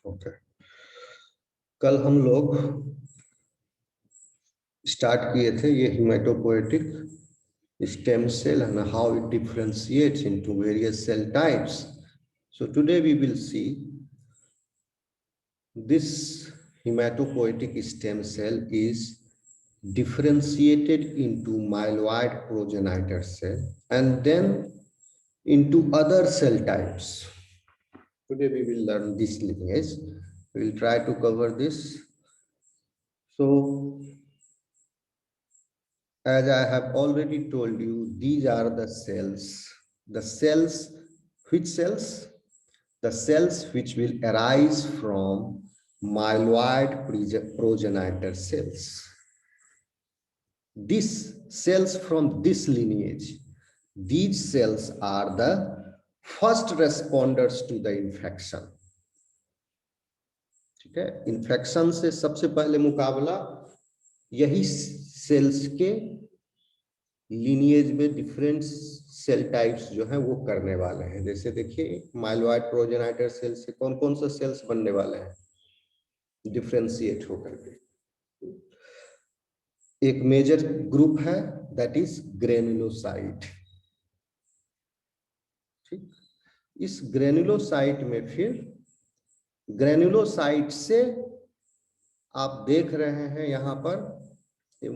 Okay, कल हम लोग स्टार्ट किए थे ये haematopoietic stem cell and how it differentiates into various cell types. So today we will see this hematopoietic stem cell is differentiated into myeloid progenitor cell and then into other cell types. Today we will learn this lineage. We will try to cover this. So as I have already told you, these are the cells. The cells, which cells? The cells which will arise from myeloid progenitor cells. These cells from this lineage, these cells are the first responders to the infection. ठीक है, infection से सबसे पहले मुकाबला यही sales के lineage में different cell types जो है वो करने वाले हैं। जैसे देखिए माइलोइड प्रोजेनाइटर सेल से कौन कौन सा सेल्स बनने वाले हैं डिफरेंशिएट होकर के। एक मेजर ग्रुप है दैट इज ग्रेनुलोसाइट। ठीक, इस ग्रेनुलोसाइट में फिर ग्रेनुलोसाइट से आप देख रहे हैं यहाँ पर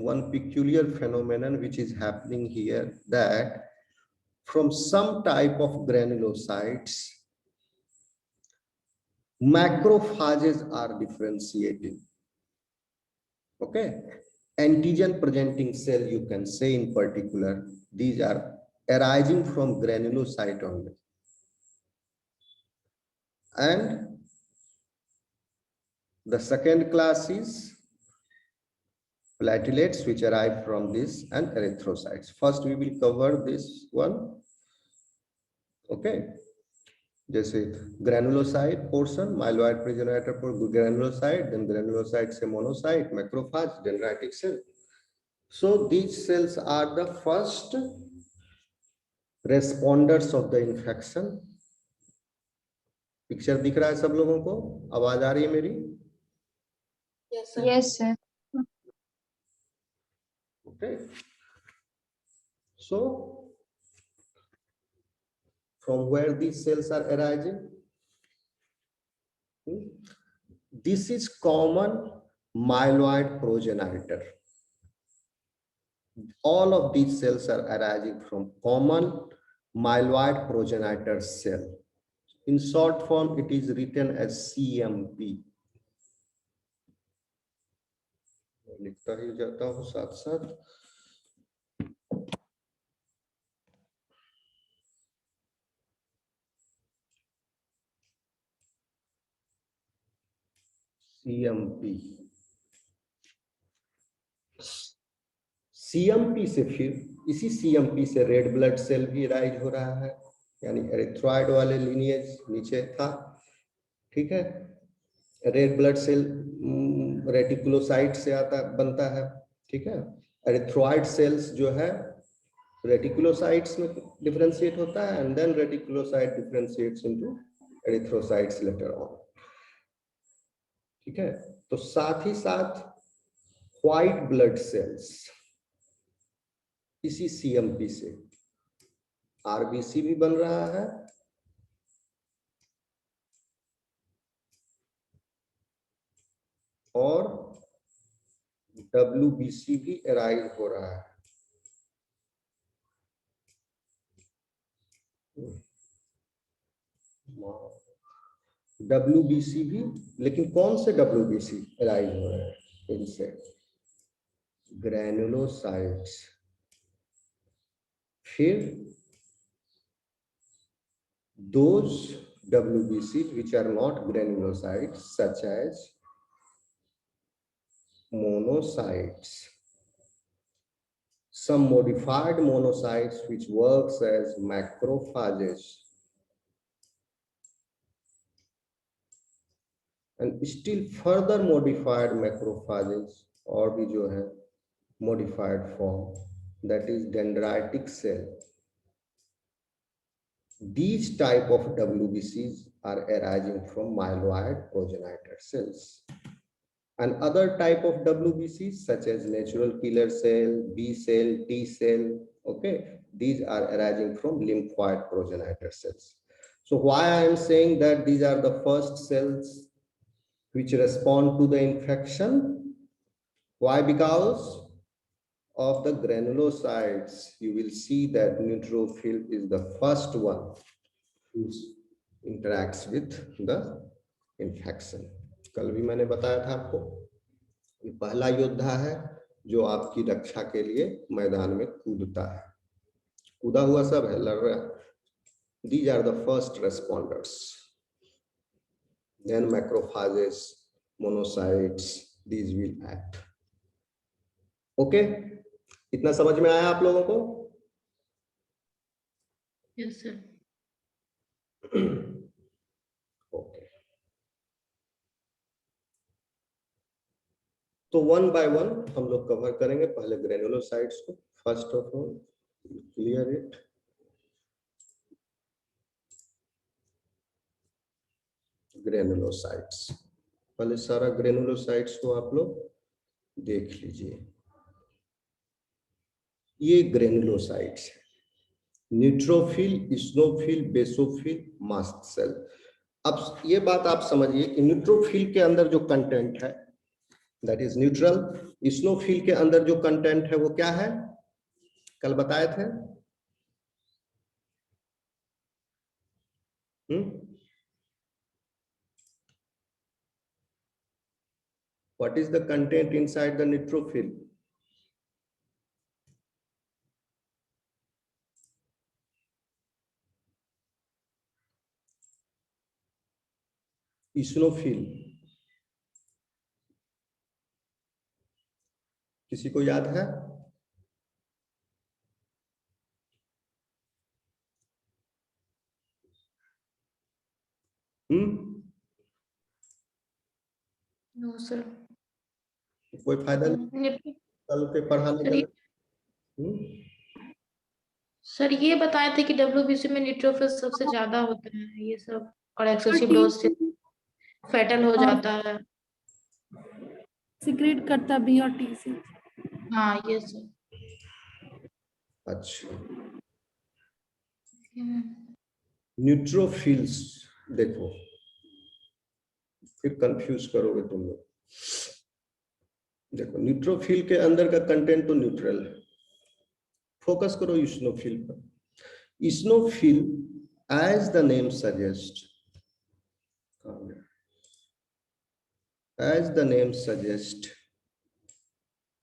one peculiar phenomenon which is happening here, that from some type of granulocytes macrophages are differentiating. Okay, antigen presenting cell you can say in particular, these are arising from granulocyte only, and the second class is platelets which arrive from this and erythrocytes. First we will cover this one. Okay, जैसे granulocyte portion, myeloid progenitor पर granulocyte, then granulocyte से monocyte, macrophage, dendritic cell. So these cells are the first responders of the infection. Picture दिख रहा है सब लोगों को? आवाज आ रही है मेरी? Yes, sir. Okay. So from where these cells are arising? This is common myeloid progenitor. All of these cells are arising from common myeloid progenitor cell. In short form, it is written as CMP. लिखता ही जाता हूँ साथ साथ. CMP. CMP से फिर इसी CMP से red blood cell भी राइज हो रहा है, यानी एरिथ्रॉइड वाले लिनिएज नीचे था. ठीक है, रेड ब्लड सेल रेटिकुलोसाइट से आता बनता है. ठीक है, एरिथ्रॉइड सेल्स जो है रेटिकुलोसाइट्स में डिफरेंशिएट होता है and then reticulocyte differentiates into erythrocytes later on. ठीक है, तो साथ ही साथ व्हाइट ब्लड सेल्स इसी सीएमपी से आरबीसी भी बन रहा है और डब्ल्यूबीसी भी अराइज हो रहा है. डब्ल्यूबीसी भी, लेकिन कौन से डब्ल्यूबीसी अराइज हो रहे हैं? इनसे ग्रैनुलोसाइट्स, फिर those WBCs which are not granulocytes such as monocytes, some modified monocytes which works as macrophages, and still further modified macrophages और भी जो है modified form, that is dendritic cell. These type of WBCs are arising from myeloid progenitor cells. And other type of WBCs such as natural killer cell, B cell, T cell, okay, these are arising from lymphoid progenitor cells. So why I am saying that these are the first cells which respond to the infection? Why? Because of the granulocytes. You will see that neutrophil is the first one who interacts with the infection. कल भी मैंने बताया था आपको, ये पहला योद्धा है जो आपकी रक्षा के लिए मैदान में कूदता है, कूदा हुआ सब है, लड़ रहा है. These are the first responders. Then macrophages, monocytes, these will act. Okay? इतना समझ में आया आप लोगों को? Yes, sir. Okay. तो वन बाय वन हम लोग कवर करेंगे. पहले ग्रेनुलोसाइट्स को, first of all clear it. Granulocytes, पहले सारा ग्रेनुलोसाइट्स को आप लोग देख लीजिए. ये ग्रेनुलोसाइट्स है, neutrophil, eosinophil, basophil, mast cell. अब ये बात आप समझिए कि न्यूट्रोफिल के अंदर जो कंटेंट है दैट इज न्यूट्रल. इस्नोफिल के अंदर जो कंटेंट है वो क्या है? कल बताए थे. What is the content inside the neutrophil? Eosinophil. किसी को याद है? No, sir. कोई फायदा नहीं कल के पढ़ाने का. सर ये बताए थे कि WBC में न्यूट्रोफिल सबसे ज्यादा होते हैं ये सब, और एक्सेसिव डोज से फैटल हो जाता है. सिक्रेट करता बी और टी से. हाँ ये सर. अच्छा, न्यूट्रोफिल्स देखो, फिर कंफ्यूज करोगे तुम लोग. देखो न्यूट्रोफिल के अंदर का कंटेंट तो न्यूट्रल है. फोकस करो इस्नोफिल पर. Eosinophil as the name suggest, as the name suggests,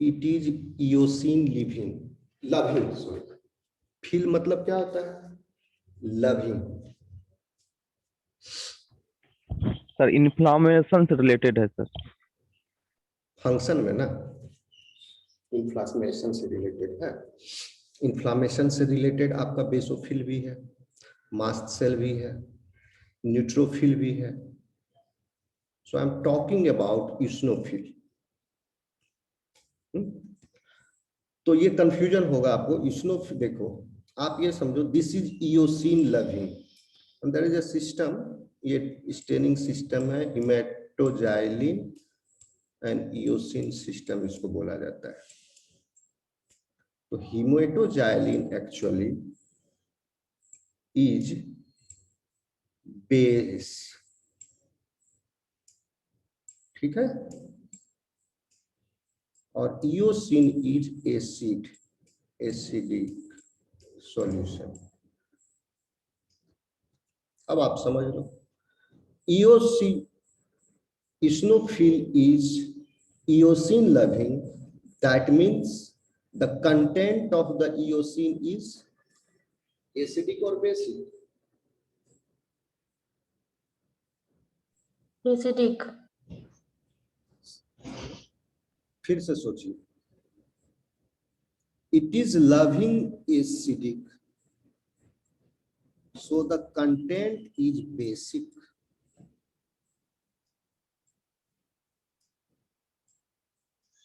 it is eosine loving, sorry. Feel मतलब क्या होता है? Loving. सर इन्फ्लामेशन से रिलेटेड है सर. फंक्शन में ना इन्फ्लामेशन से रिलेटेड है. इन्फ्लामेशन से रिलेटेड आपका बेसोफिल भी है, मास्ट सेल भी है, न्यूट्रोफिल भी है. So I'm talking about eosinophil. तो ये कंफ्यूजन होगा आपको. इस्नोफिल देखो, आप ये समझो this is eosin loving and there is a system. ये स्टेनिंग सिस्टम है, हिमेटोजाइलिन एंड इयोसिन सिस्टम इसको बोला जाता है. तो हिमेटोजाइलिन एक्चुअली इज बेस, ठीक है, और eosin is acid, acidic solution. अब आप समझ लो, eosin, eosinophil is eosin loving. That means the content of the eosin is acidic or basic? Acidic. फिर से सोचिए, it is loving acidic, so the content is basic.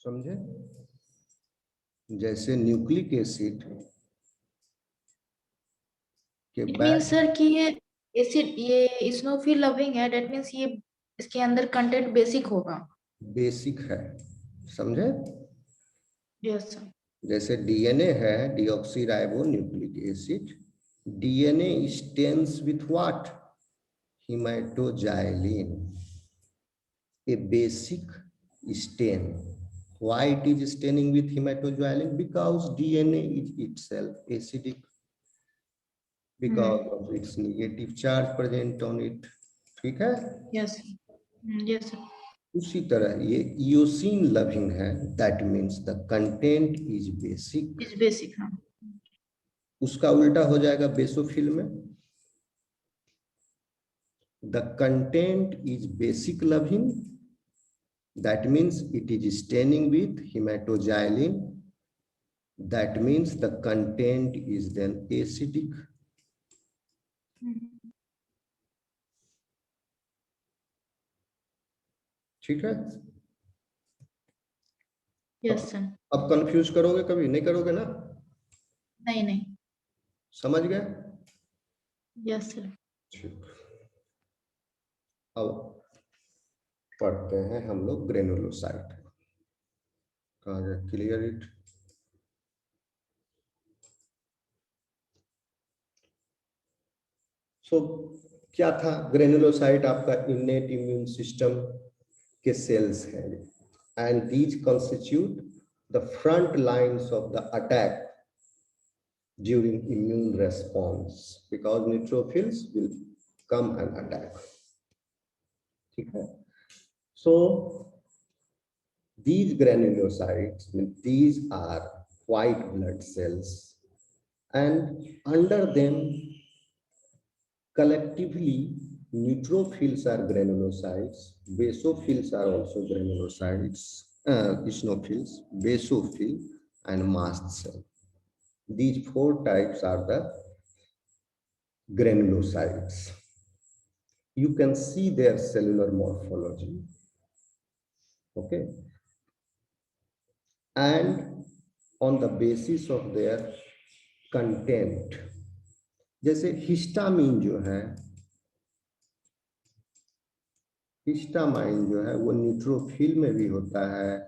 समझे? जैसे nucleic acid के इट बाद मीन सर कि ये acid ये इस्नोफिल लविंग है, दैट मीन्स ये इसके अंदर कंटेंट बेसिक होगा। बेसिक है, समझे? Yes sir. जैसे डीएनए है, deoxyribonucleic acid, DNA stains with what? Haematoxylin, a basic stain. Why it is staining with hematojoylin? Because DNA is itself acidic, because of its negative charge present on it. ठीक है? Yes yes sir. उसी तरह ये eosin loving है, that means the content is basic. Is basic. हाँ। उसका उल्टा हो जाएगा बेसोफिल में, the content is basic loving, that means it is staining with hematojoylin, that means the content is then acidic. ठीक है? Yes sir. अब कंफ्यूज करोगे कभी? नहीं करोगे ना? नहीं नहीं। समझ गए? Yes sir. ठीक, अब पढ़ते हैं हम लोग ग्रेनुलोसाइट। कहाँ गया? Clear it. सो क्या था? ग्रेनुलोसाइट आपका इनेट इम्यून सिस्टम के सेल्स हैं, and these constitute the front lines of the attack during immune response, because neutrophils will come and attack. ठीक है? So these granulocytes, these are white blood cells, and under them collectively neutrophils are granulocytes, basophils are also granulocytes, eosinophils, basophil, and mast cell. These four types are the granulocytes. You can see their cellular morphology, okay, and on the basis of their content, जैसे histamine जो है, histamine जो है वो neutrophil में भी होता है,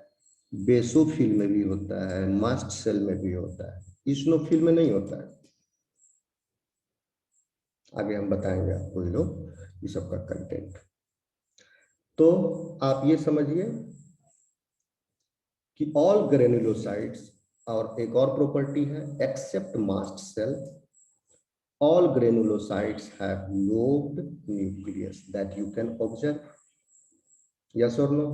बेसोफिल में भी होता है, मास्ट सेल में भी होता है, इस्नोफिल में नहीं होता है। आगे हम बताएंगे आपको ये लोग, ये सब का कंटेंट। तो आप ये समझिए कि ऑल ग्रेनुलोसाइट्स, और एक और प्रॉपर्टी है, except mast cell, all granulocytes have lobed nucleus that you can observe. Yes or no?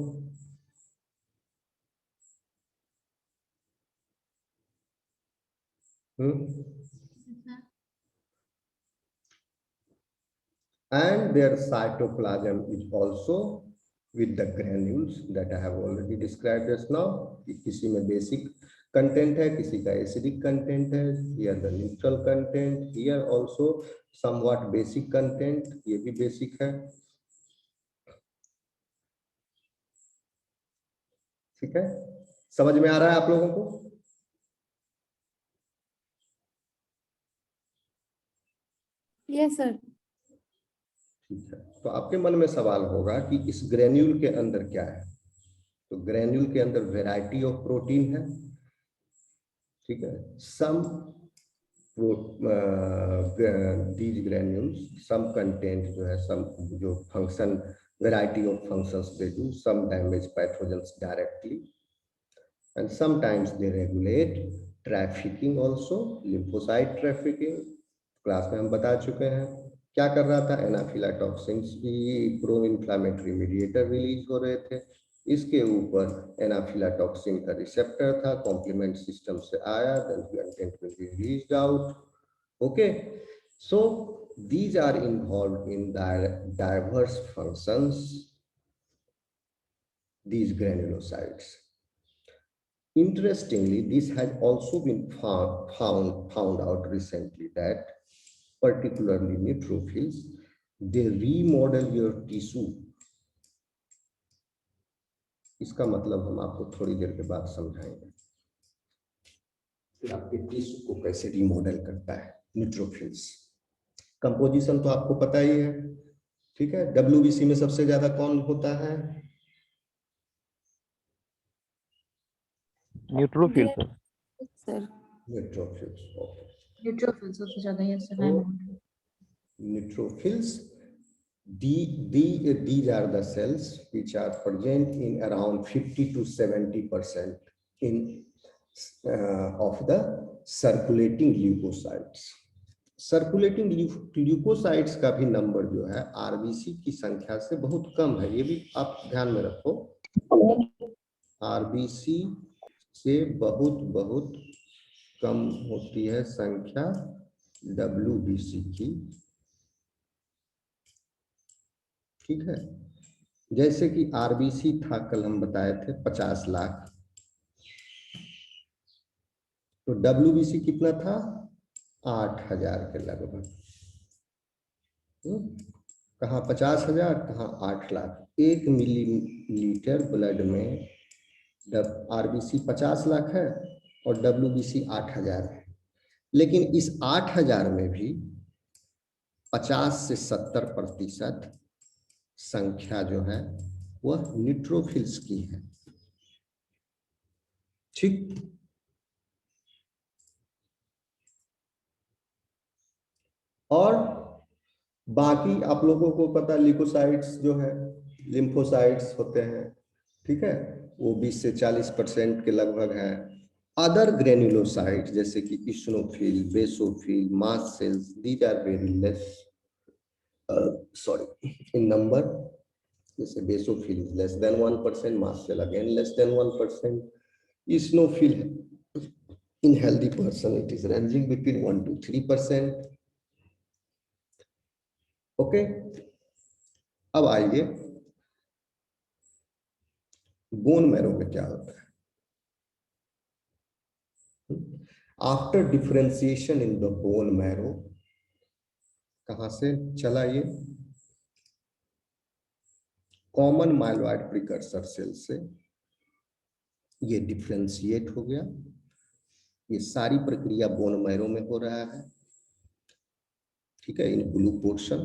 And their cytoplasm is also with the granules that I have already described just now. किसी में basic content है, किसी का acidic content है, here the neutral content, here also somewhat basic content, ये भी basic है। ठीक है? समझ में आ रहा है आप लोगों को? Yes sir. ठीक है, तो आपके मन में सवाल होगा कि इस ग्रेन्यूल के अंदर क्या है? तो ग्रेन्यूल के अंदर वैरायटी ऑफ प्रोटीन है। ठीक है, सम these granules, some content जो है, some जो function, variety of functions they do, some damage pathogens directly, and sometimes they regulate trafficking also, lymphocyte trafficking, class में हम बता चुके हैं। क्या कर रहा था? एनाफिलाटॉक्सिन्स भी प्रो इन्फ्लामेटरी मीडिएटर रिलीज हो रहे थे, इसके ऊपर एनाफिलाटॉक्सिन का रिसेप्टर था, कॉम्प्लीमेंट सिस्टम से आया, then content will be released out. Okay, so these are involved in diverse functions, these granulocytes. Interestingly, this has also been found out recently that particularly neutrophils, they remodel your tissue. इसका मतलब हम आपको थोड़ी देर के बाद समझाएंगे कि आपके टिश्यू को कैसे रिमॉडल करता है न्यूट्रोफिल्स। कंपोजिशन तो आपको पता ही है, ठीक है। डब्ल्यूबीसी में सबसे ज्यादा कौन होता है? Neutrophil sir. Sir neutrophils. Okay, neutrophil सबसे ज्यादा, यस सर, तो neutrophils, these are the cells which are present in around 50 to 70% in of the circulating leukocytes. Circulating leukocytes का भी नंबर जो है आरबीसी की संख्या से बहुत कम है, ये भी आप ध्यान में रखो। आरबीसी से बहुत बहुत कम होती है संख्या डब्ल्यूबीसी की, ठीक है। जैसे कि आरबीसी था, कल हम बताए थे 50 लाख, तो डब्ल्यूबीसी कितना था? 8,000 के लगभग। कहाँ 50,000, कहाँ 8 लाख। 1 मिलीलीटर ब्लड में आरबीसी 50 लाख है और डब्ल्यूबीसी 8,000 है, लेकिन इस 8,000 में भी 50 से 70% संख्या जो है वह न्यूट्रोफिल्स की है, ठीक। और बाकी आप लोगों को पता, ल्यूकोसाइट्स जो है लिम्फोसाइट्स होते हैं, ठीक है, वो 20 से 40% के लगभग है। अदर ग्रेन्युलोसाइट्स जैसे कि eosinophil, basophil, mast cells, these are very less, sorry, in number. जैसे basophil is less than 1%, mast cell again less than 1%, eosinophil in healthy person it is ranging between 1 to 3%, okay. अब आइए bone marrow में क्या होता है। After differentiation in the bone marrow, कहां से चला ये? कॉमन माइलॉइड प्रिकर्सर सेल से ये डिफरेंशिएट हो गया। ये सारी प्रक्रिया बोन मैरो में हो रहा है, ठीक है। In blue portion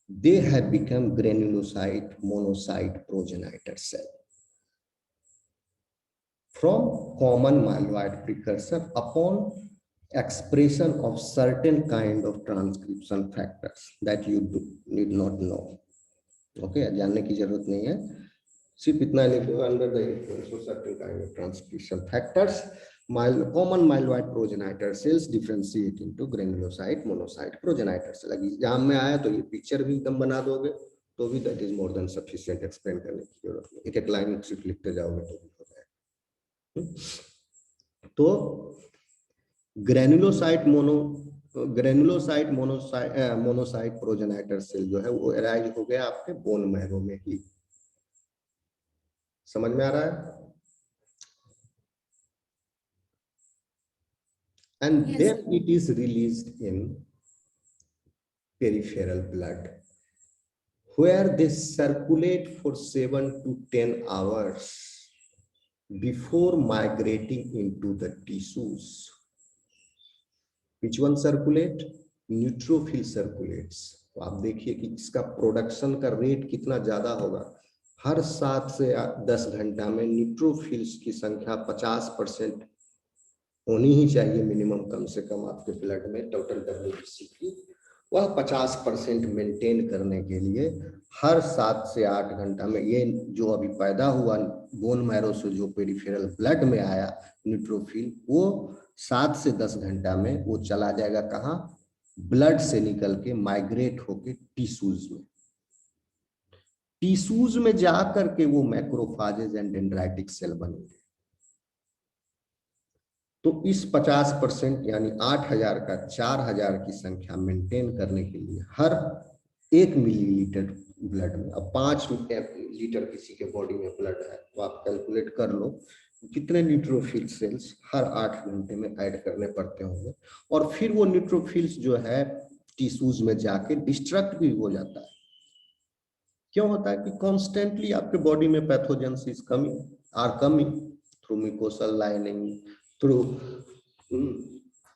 they have become granulocyte monocyte progenitor cell from common myeloid precursor upon expression of certain kind of transcription factors that you need not know, okay, जानने की जरूरत नहीं है, सिर्फ इतना लिख दो, under the influence of certain kind of transcription factors common myeloid progenitor cells differentiate into granulocyte monocyte progenitor cell। अगर एग्जाम में आया तो ये पिक्चर भी एकदम बना दोगे तो भी that is more than sufficient, explain करने की जरूरत नहीं, एक एक लाइन सिर्फ लिखते जाओगे तो भी हो जाएगा। तो ग्रेनुलोसाइट मोनोसाइट प्रोजेनाइटर सेल जो है वो अराइज हो गया आपके बोन मैरो में ही। समझ में आ रहा है? And Yes, then sir. it is released in peripheral blood where they circulate for 7 to 10 hours before migrating into the tissues. Which one circulate? Neutrophil circulates। तो आप देखिए कि इसका प्रोडक्शन का रेट कितना ज्यादा होगा। हर 7 से 10 घंटा में न्यूट्रोफिल्स की संख्या 50% होनी ही चाहिए मिनिमम, कम से कम आपके ब्लड में टोटल डब्ल्यूबीसी की। वह 50% मेंटेन करने के लिए हर 7 से 8 घंटा में ये जो अभी पैदा हुआ बोन मैरो से जो पेरिफेरल ब्लड में आया न्यूट्रोफिल, वो 7 से 10 घंटा में वो चला जाएगा कहाँ? ब्लड से निकल के माइग्रेट होके टिश्यूज में। टिश्यूज में जाकर के वो मैक्रोफाजेज एंड डेंड्राइटिक सेल बनेंगे। तो इस 50% यानी 8,000 का 4,000 की संख्या मेंटेन करने के लिए हर 1 मिलीलीटर ब्लड में, अब 5 लीटर किसी के बॉडी में ब्लड है तो आप कैलकुलेट कर लो कितने न्यूट्रोफिल सेल्स हर 8 घंटे में ऐड करने पड़ते होंगे। और फिर वो न्यूट्रोफिल्स जो है टिश्यूज में जाके डिस्ट्रक्ट भी हो जाता है। क्यों होता है? कि कॉन्स्टेंटली आपके बॉडी में pathogens is coming through mucosal lining, through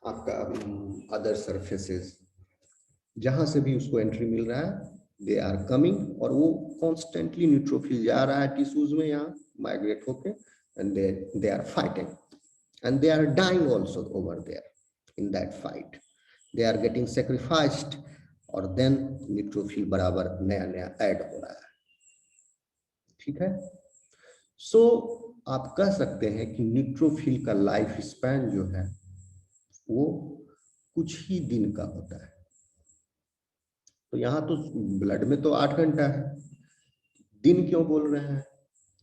आपका अदर सरफेसेस, जहां से भी उसको एंट्री मिल रहा है दे आर कमिंग, और वो कॉन्स्टेंटली न्यूट्रोफिल जा रहा है टिश्यूज में, यहाँ माइग्रेट होके, and they are fighting and they are dying also over there in that fight. They are getting sacrificed, और then न्यूट्रोफिल बराबर नया नया ऐड हो रहा है। ठीक है, सो आप कह सकते हैं कि न्यूट्रोफिल का लाइफ स्पैन जो है वो कुछ ही दिन का होता है। तो यहाँ तो ब्लड में तो 8 घंटा है, दिन क्यों बोल रहे हैं?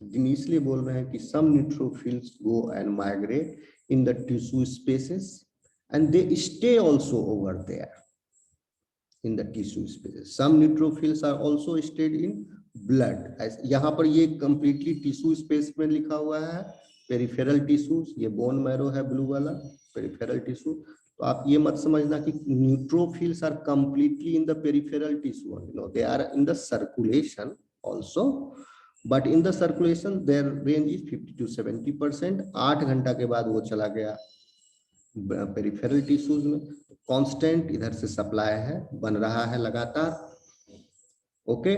दिन इसलिए बोल रहे हैं कि some neutrophils go and migrate in the tissue spaces and they stay also over there in the tissue spaces. Some neutrophils are also stayed in blood. यहाँ पर ये completely tissue space में लिखा हुआ है, peripheral tissues, ये bone marrow है blue वाला peripheral tissue। तो आप ये मत समझना कि neutrophils are completely in the peripheral tissue, no, they are in the circulation also, but in the circulation their range is 50 to 70%। 8 घंटा के बाद वो चला गया पेरिफेरल टिश्यूज में, कांस्टेंट इधर से सप्लाई है, बन रहा है लगातार। ओके,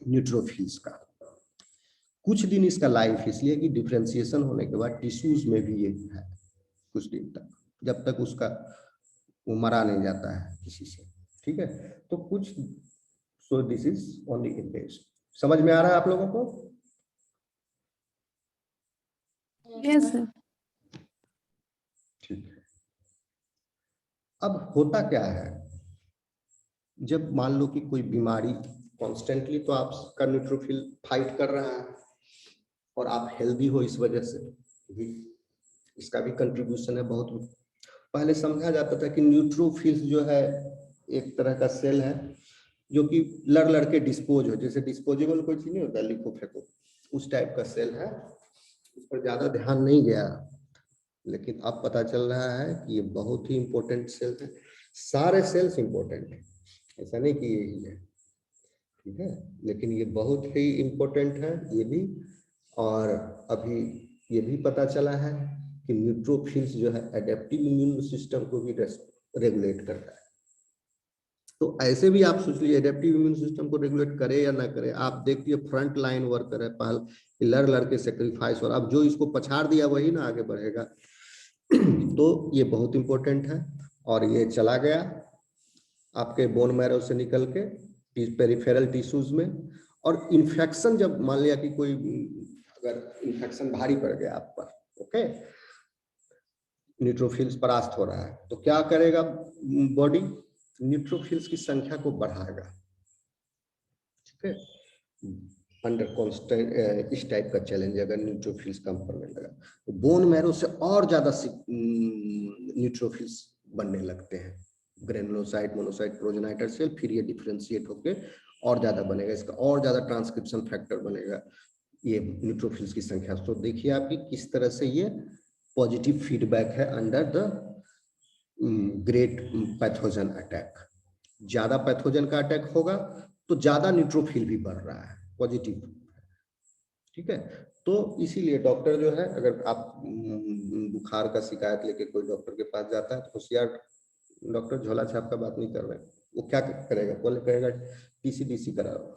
न्यूट्रोफिल्स का कुछ दिन इसका लाइफ इसलिए कि डिफरेंशिएशन होने के बाद टिश्यूज में भी ये है कुछ दिन तक, जब तक उसका वो मरा नहीं जाता है किसी से। ठीक है, तो कुछ, so this is only in base. समझ में आ रहा है आप लोगों को? Yes, sir. ठीक है, अब होता क्या है, जब मान लो कि कोई बीमारी कॉन्स्टेंटली, तो आपका न्यूट्रोफिल फाइट कर रहा है और आप हेल्दी हो, इस वजह से भी इसका भी कंट्रीब्यूशन है बहुत। पहले समझा जाता था कि न्यूट्रोफिल्स जो है एक तरह का सेल है जो कि लड़ लड़ के डिस्पोज हो, जैसे डिस्पोजेबल कोई चीज नहीं होता, लिखो फेंको, उस टाइप का सेल है। उस पर ज्यादा ध्यान नहीं गया, लेकिन अब पता चल रहा है कि ये बहुत ही इंपॉर्टेंट सेल है। सारे सेल्स इंपॉर्टेंट है, ऐसा नहीं कि यही है, ठीक है, लेकिन ये बहुत ही इंपॉर्टेंट है ये भी। और अभी ये भी पता चला है कि न्यूट्रोफिल्स जो है एडेप्टिव इम्यून सिस्टम को भी रेगुलेट करता है। तो ऐसे भी आप सोच लीजिए, एडेप्टिव इम्यून सिस्टम को रेगुलेट करे या ना करे, आप देखिए फ्रंट लाइन वर्कर है, पहले लड़ लड़ के सेक्रीफाइस, और अब जो इसको पछाड़ दिया वही ना आगे बढ़ेगा। तो ये बहुत इंपॉर्टेंट है, और ये चला गया आपके बोन मैरो से निकल के पेरिफेरल टिश्यूज में। और इन्फेक्शन, जब मान लिया कि कोई अगर इन्फेक्शन भारी पड़ गया आप पर, ओके, न्यूट्रोफिल्स परास्त हो रहा है, तो क्या करेगा बॉडी? न्यूट्रोफिल्स की संख्या को बढ़ाएगा। ठीक है, अंडर कांस्टेंट इस टाइप का चैलेंज अगर न्यूट्रोफिल्स कम करने लगा तो बोन मैरो से और ज्यादा न्यूट्रोफिल्स बनने लगते हैं, ग्रेनुलोसाइट, मोनोसाइट, प्रोजेनाइटर सेल, फिर ये डिफरेंशिएट होके और ज्यादा बनेगा, इसका और ज्यादा ट्रांसक्रिप्शन फैक्टर बनेगा ये न्यूट्रोफिल्स की संख्या। तो देखिए आपकी किस तरह से ये पॉजिटिव फीडबैक है under the great pathogen attack. ज्यादा पैथोजन का अटैक होगा तो ज्यादा न्यूट्रोफिल भी बढ़ रहा है, पॉजिटिव। ठीक है, तो इसीलिए डॉक्टर जो है, अगर आप बुखार का शिकायत लेके कोई डॉक्टर के पास जाता है तो होशियार डॉक्टर झोला छाप का बात नहीं कर रहे हैं, वो क्या करेगा, बोले कहेगा टीसीडीसी कराओ।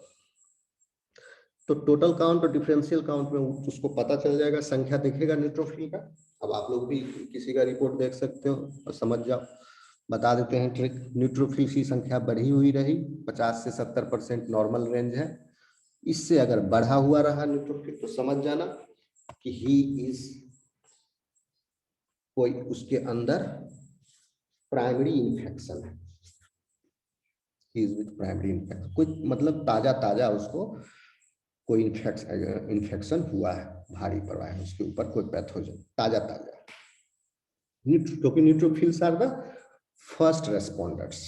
तो टोटल काउंट और डिफरेंशियल काउंट में उसको पता चल जाएगा, संख्या देखेगा न्यूट्रोफिल का। अब आप लोग भी किसी का रिपोर्ट देख सकते हो और समझ जाओ। बता देते हैं ट्रिक, न्यूट्रोफिल की संख्या बढ़ी हुई रही, 50 से 70% नॉर्मल रेंज है। इससे अगर बढ़ा हुआ रहा न्यूट्रोफिल तो समझ जाना कि ही इज, कोई उसके अंदर प्राइमरी इन्फेक्शन है, he is with primary infection, कोई मतलब ताजा ताजा उसको कोई इन्फेक्शन हुआ है, भारी पड़ा है उसके ऊपर कोई पैथोजन ताजा ताजा, क्योंकि neutrophils are the first responders,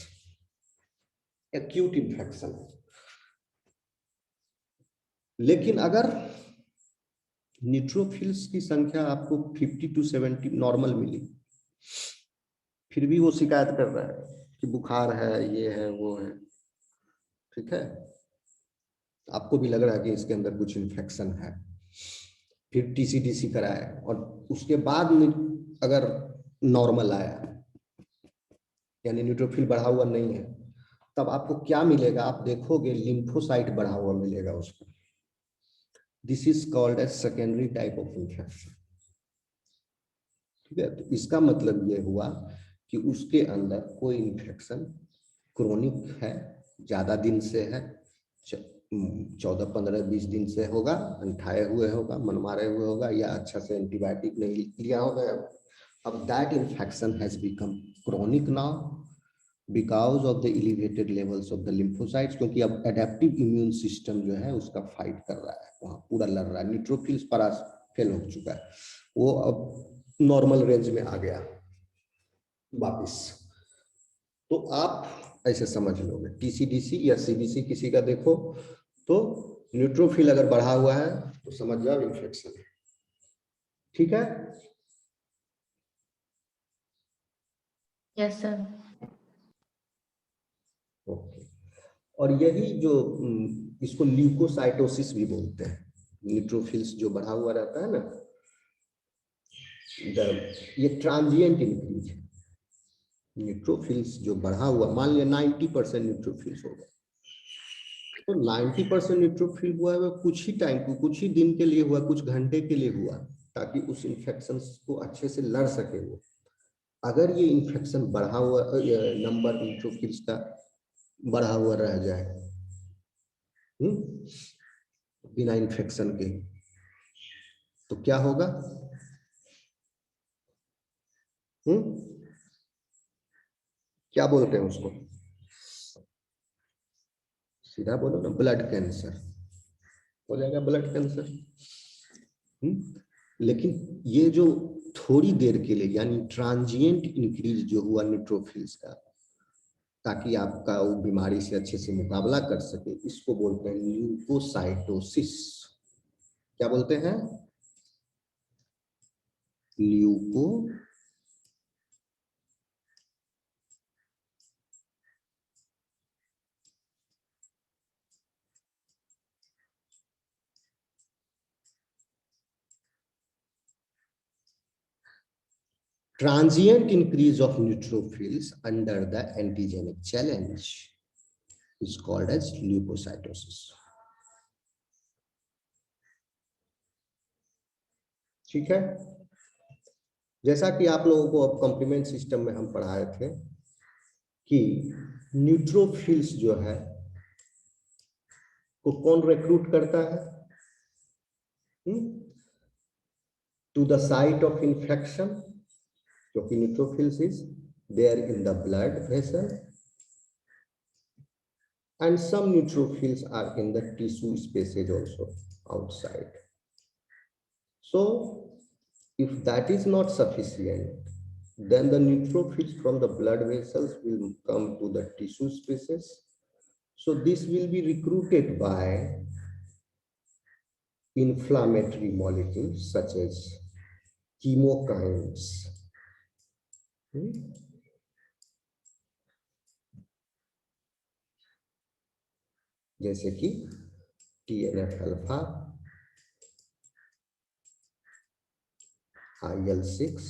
acute infection. लेकिन अगर न्यूट्रोफिल्स की संख्या आपको 50 to 70 नॉर्मल मिली, फिर भी वो शिकायत कर रहा है कि बुखार है, ये है, वो है, ठीक है, आपको भी लग रहा है कि इसके अंदर कुछ इन्फेक्शन है, फिर टीसीडीसी कराए और उसके बाद अगर नॉर्मल आया, यानी न्यूट्रोफिल बढ़ा हुआ नहीं है, तब आपको क्या मिलेगा, आप देखोगे लिम्फोसाइट बढ़ा हुआ मिलेगा उसको। This is called as secondary type of infection. ठीक है, तो इसका मतलब ये हुआ कि उसके अंदर कोई इन्फेक्शन क्रोनिक है, ज्यादा दिन से है, 14, 15, 20 दिन से होगा, अंठाए हुए होगा, मनमारे हुए होगा, या अच्छा से एंटीबायोटिक नहीं लिया होगा। अब that infection has become chronic now because of the elevated levels of the lymphocytes, क्योंकि अब एडेप्टिव इम्यून सिस्टम जो है उसका फाइट कर रहा है, वहाँ पूरा लड़ रहा है, न्यूट्रोफिल्स पर फेल हो चुका है, वो अब नॉर्मल रेंज में आ गया वापिस। तो आप ऐसे समझ लोगे, टीसीडीसी या सीबीसी किसी का देखो तो न्यूट्रोफिल अगर बढ़ा हुआ है तो समझ जाओ इन्फेक्शन है। ठीक है, यस सर। ओके। और यही जो इसको ल्यूकोसाइटोसिस भी बोलते हैं, न्यूट्रोफिल्स जो बढ़ा हुआ रहता है ना, ये ट्रांजिएंट इंक्रीज है। न्यूट्रोफिल्स जो बढ़ा हुआ, मान लिया 90% न्यूट्रोफिल्स होगा, तो 90% न्यूट्रोफिल हुआ है वो कुछ ही टाइम को, कुछ ही दिन के लिए हुआ, कुछ घंटे के लिए हुआ, ताकि उस इन्फेक्शन को अच्छे से लड़ सके वो। अगर ये इन्फेक्शन बढ़ा हुआ नंबर न्यूट्रोफिल्स का बढ़ा हुआ रह जाए बिना इन्फेक्शन के, तो क्या होगा? क्या बोलते हैं उसको, सीधा बोलो ना, ब्लड कैंसर हो जाएगा, ब्लड कैंसर। लेकिन ये जो थोड़ी देर के लिए, यानी ट्रांजिएंट इंक्रीज जो हुआ न्यूट्रोफिल्स का, ताकि आपका वो बीमारी से अच्छे से मुकाबला कर सके, इसको बोलते हैं ल्यूकोसाइटोसिस। क्या बोलते हैं? Leuco transient increase of neutrophils under the antigenic challenge is called as leukocytosis. ठीक है, जैसा कि आप लोगों को अब कॉम्प्लीमेंट सिस्टम में हम पढ़ाए थे कि न्यूट्रोफिल्स जो है को कौन रिक्रूट करता है to the site of infection, क्योंकि neutrophils is there in the blood vessel and some neutrophils are in the tissue spaces also outside. So if that is not sufficient, then the neutrophils from the blood vessels will come to the tissue spaces. So this will be recruited by inflammatory molecules such as chemokines. जैसे कि TNF alpha, IL-6।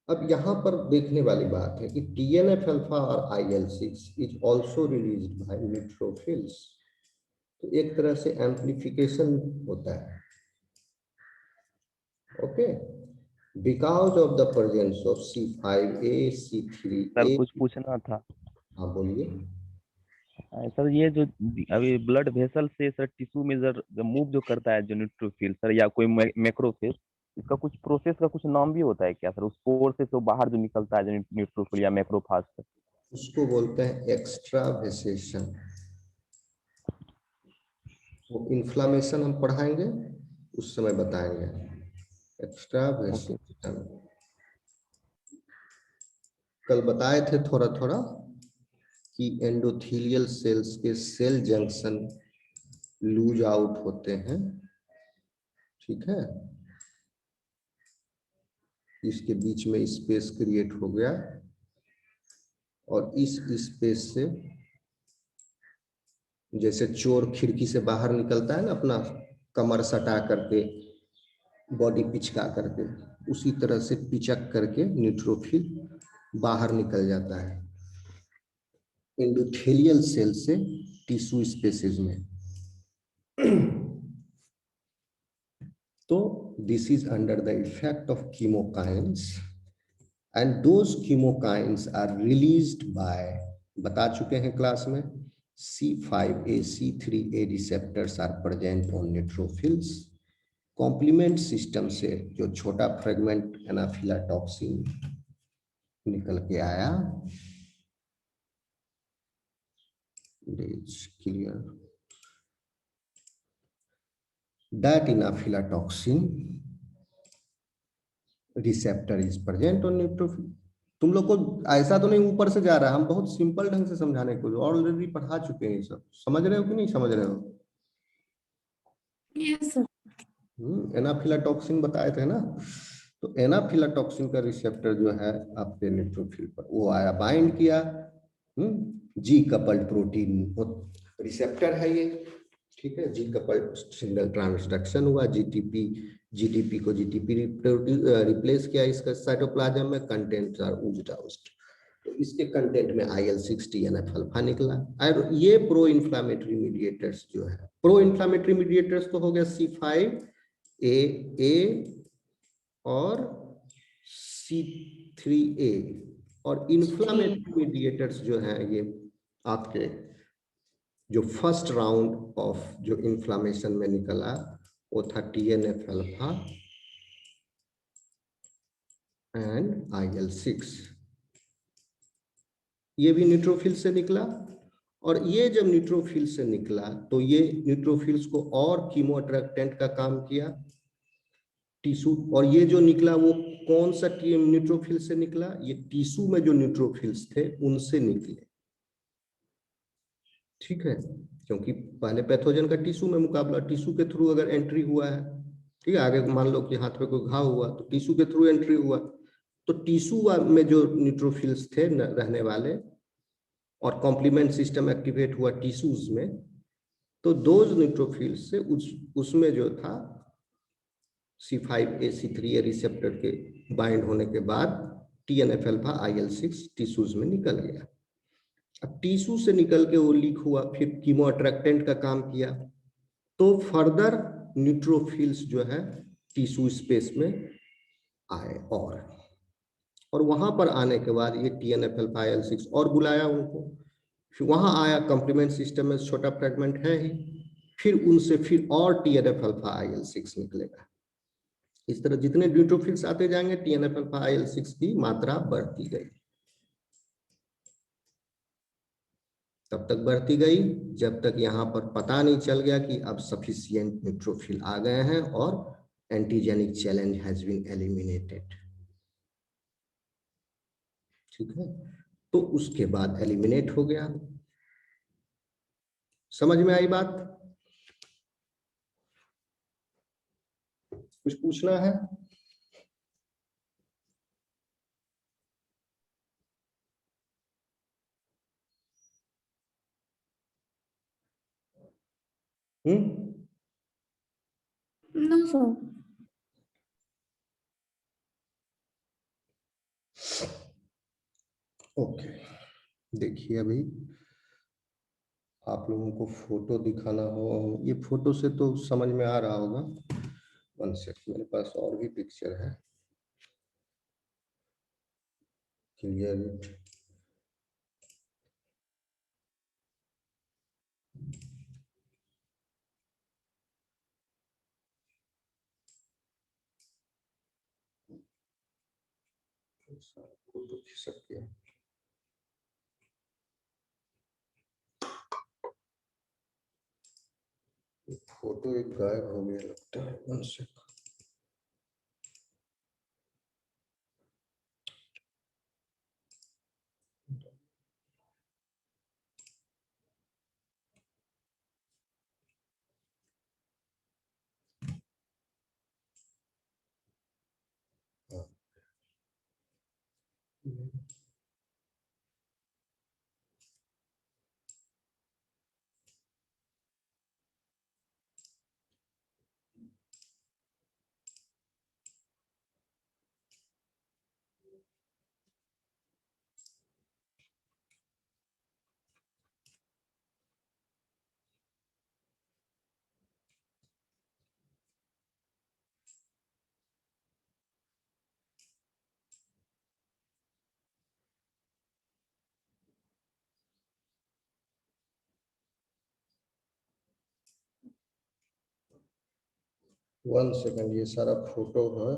अब यहाँ पर देखने वाली बात है कि TNF अल्फा और IL-6 is also released by neutrophils, तो एक तरह से एम्प्लीफिकेशन होता है। Okay, because of the presence of C5a, C3a। Sir कुछ पूछना था। हाँ बोलिए। सर ये जो अभी ब्लड वेसल से सर टिश्यू में सर मूव जो करता है जो न्यूट्रोफिल सर या कोई मैक्रोफिल, इसका कुछ प्रोसेस का कुछ नाम भी होता है क्या सर? उस पोर से तो बाहर जो निकलता है जो न्यूट्रोफिल या मैक्रोफाज, उसको बोलते हैं एक्स्ट्रावेसेशन। वो इन्फ्लामेशन हम पढ़ाएंगे उस समय बताएंगे। एक्स्ट्रावेसेशन कल बताए थे थोड़ा थोड़ा कि एंडोथेलियल सेल्स के सेल जंक्शन लूज आउट होते हैं। ठीक है, इसके बीच में स्पेस क्रिएट हो गया और इस स्पेस से जैसे चोर खिड़की से बाहर निकलता है ना अपना कमर सटा करके, बॉडी पिचका करके, उसी तरह से पिचक करके न्यूट्रोफिल बाहर निकल जाता है एंडोथेलियल सेल से टिश्यू स्पेसिस में। तो this is under the effect of chemokines and those chemokines are released by, बता चुके हैं क्लास में, C5a C3a receptors are present on neutrophils. Complement system से जो छोटा फ्रेगमेंट एनाफिलाटॉक्सिन निकल के आया, it's clear that anaphylatoxin receptor is present on neutrophil. तुम लोग को ऐसा तो नहीं ऊपर से जा रहा है, हम बहुत सिंपल ढंग से समझाने को ऑलरेडी पढ़ा चुके हैं। सब समझ रहे हो कि नहीं समझ रहे हो? Yes sir. एनाफिलाटॉक्सिन बताए थे ना, तो एनाफिलाटॉक्सिन का रिसेप्टर जो है आपके न्यूट्रोफिल पर वो आया, बाइंड किया। जी कपल्ड प्रोटीन रिसेप्टर है ये, ठीक है। जी कपल्ड सिंगल ट्रांसडक्शन हुआ, जीटीपी को जीटीपी रिप्लेस किया इसका साइटोप्लाज्म में, कंटेंट आर ऊज्ड आउट। तो इसके कंटेंट में IL-6 TNF अल्फा निकला। और ये प्रो इन्फ्लामेटरी मीडिएटर्स जो है, प्रो इन्फ्लामेटरी मीडिएटर्स तो हो गया C5a और C3a, और इन्फ्लामेटरी मीडिएटर्स जो हैं ये आपके जो फर्स्ट राउंड ऑफ जो इन्फ्लामेशन में निकला वो था TNF अल्फा एंड IL-6। ये भी न्यूट्रोफिल से निकला, और ये जब न्यूट्रोफिल से निकला तो ये न्यूट्रोफिल्स को और कीमो अट्रैक्टेंट का काम किया टिश्यू। और ये जो निकला वो कौन सा न्यूट्रोफिल से निकला? ये टिश्यू में जो न्यूट्रोफिल्स थे उनसे निकले, ठीक है। क्योंकि पहले पैथोजन का टिश्यू में मुकाबला, टिश्यू के थ्रू अगर एंट्री हुआ है, ठीक है, आगे मान लो कि हाथ पे कोई घाव हुआ तो टिश्यू के थ्रू एंट्री हुआ, तो टिश्यू में जो न्यूट्रोफिल्स थे रहने वाले और कॉम्प्लीमेंट सिस्टम एक्टिवेट हुआ टिश्यूज में, तो दोज न्यूट्रोफिल्स से उसमें जो था C5a C3a रिसेप्टर के बाइंड होने के बाद TNF अल्फा IL-6 टिश्यूज में निकल गया। अब टिश्यू से निकल के वो लीक हुआ, फिर कीमो अट्रैक्टेंट का काम किया, तो फर्दर न्यूट्रोफिल्स जो है टिश्यू स्पेस में आए, और वहां पर आने के बाद ये TNF अल्फा IL-6 और बुलाया उनको, फिर वहां आया कॉम्प्लीमेंट सिस्टम में छोटा फ्रेगमेंट है ही, फिर उनसे फिर और TNF अल्फा IL-6 निकलेगा। इस तरह जितने न्यूट्रोफिल्स आते जाएंगे TNF अल्फा IL-6 की मात्रा बढ़ती गई, तब तक बढ़ती गई जब तक यहाँ पर पता नहीं चल गया कि अब सफिशिएंट न्यूट्रोफिल आ गए हैं और antigenic challenge has been eliminated, ठीक है। तो उसके बाद एलिमिनेट हो गया। समझ में आई बात? कुछ पूछना है? No sir. ओके, देखिए अभी आप लोगों को फोटो दिखाना हो, ये फोटो से तो समझ में आ रहा होगा। वन सेकंड, मेरे पास और भी पिक्चर है, क्लियर इट। फोटो खिसक गया। फोटो एक गायब हो गया लगता है, वन सेकंड। 1 सेकंड, ये सारा फोटो है।